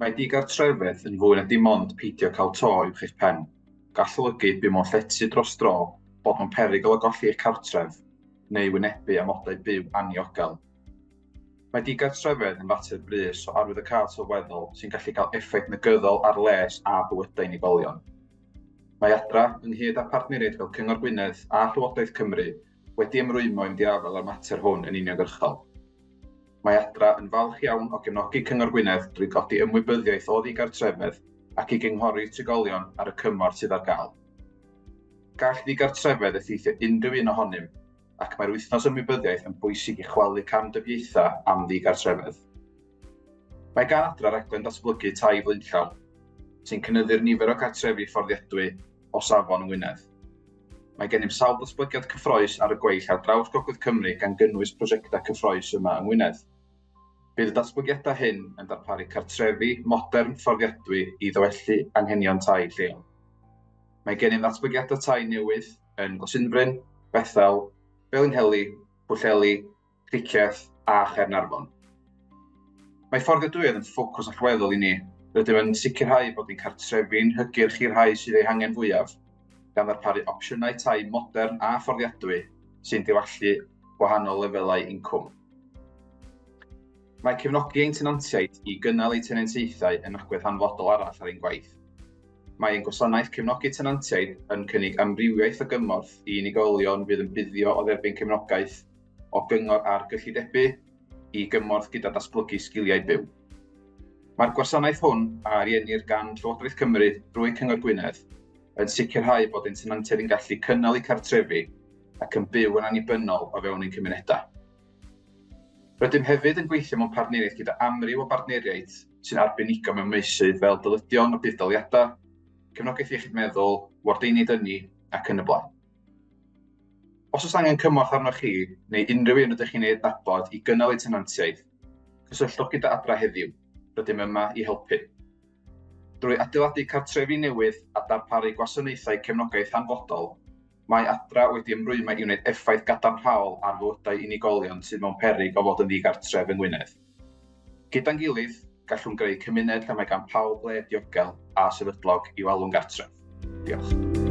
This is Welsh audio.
Mae digartrefedd yn fwy na dim ond peidio cael to uwch eich pen. Gall olygu bydd mewn llety dros dro, bod mewn perygl o golli eich cartref, neu wynebu amodau byw aniogel. Mae digartrefedd yn fater brys o arwyddocâd sylweddol sy'n gallu cael effaith negyddol ar les a bywydau unigolion. Mae Adra, ynghyd â partneriaid fel Cyngor Gwynedd a Llywodraeth Cymru, wedi ymrwymo i ymdiafel ar mater hwn yn uniongyrchol. Mae Adra yn falch iawn o gefnogi Cyngor Gwynedd drwy godi ymwybyddiaeth o ddigartrefedd ac i gynghori trigolion ar y cymorth sydd ar gael. Gall ddigartrefedd effeithio unrhyw un ohonym, ac mae'r wythnos ymwybyddiaeth yn bwysig i chwalu camdybiaethau am ddigartrefedd. Mae gan Adra raglen datblygu tai flaenllaw, sy'n cynyddu'r nifer o gartrefi fforddiadwy o safon yng Ngwynedd. Mae gennym sawl datblygiad cyffrous ar y gweill ar draws Gogledd Cymru gan gynnwys prosiectau cyffrous yma yng Ngwynedd. Bydd y datblygiadau hyn yn darparu cartrefi modern fforddiadwy i ddywellu anghenion tai lleol. Mae gennym ddatblygiadau tai newydd yn Glasunbryn, Bethel, Felinheli, Pwllheli, Cricieth a Chaernarfon. Mae fforddiadwyedd yn ffocws allweddol i ni. Rydym yn sicrhau bod ni'n cartrefi'n hygyrch i'r rhai sydd eu hangen fwyaf, gan ddarparu opsiynau tai modern a fforddiadwy sy'n diwallu gwahanol lefelau incwm. Mae cefnogi ein tenantiaid i gynnal eu tenantiaethau yn agwedd hanfodol arall ar ein gwaith. Mae ein gwasanaeth cefnogi tenantiaid yn cynnig amrywiaeth o gymorth i unigolion fydd yn buddio o dderbyn cefnogaeth o gyngor ar gyllidebu i gymorth gyda datblygu sgiliau byw. Mae'r gwasanaeth hwn a ariennir gan Llywodraeth Cymru drwy Cyngor Gwynedd yn sicrhau bod ein tenantiaid yn gallu cynnal eu cartrefi ac yn byw yn annibynnol o fewn ein cymunedau. Rydym hefyd yn gweithio mewn partneriaeth gyda amryw o bartneriaid sy'n arbenigo mewn meysydd fel dilydion o buddaliadau, cefnogaeth iechyd meddwl, wardeini dynnu ac yn y blaen. Os oes angen cymorth arnoch chi neu unrhyw un ydych chi'n ei adnabod i gynnal eu tenantiaid, cysylltwch gyda Adra heddiw. Rydym yma i helpu. Drwy adeiladu cartrefi newydd a darparu gwasanaethau cefnogaeth hanfodol, mae Adra wedi ymrwymo i wneud effaith gadarnhaol ar fywydau unigolion sydd mewn peryg o fod yn ddigartref yng Ngwynedd. Gyda'n gilydd, gallwn greu cymuned lle mae gan pawb le diogel a sefydlog i'w alw'n gartref. Diolch.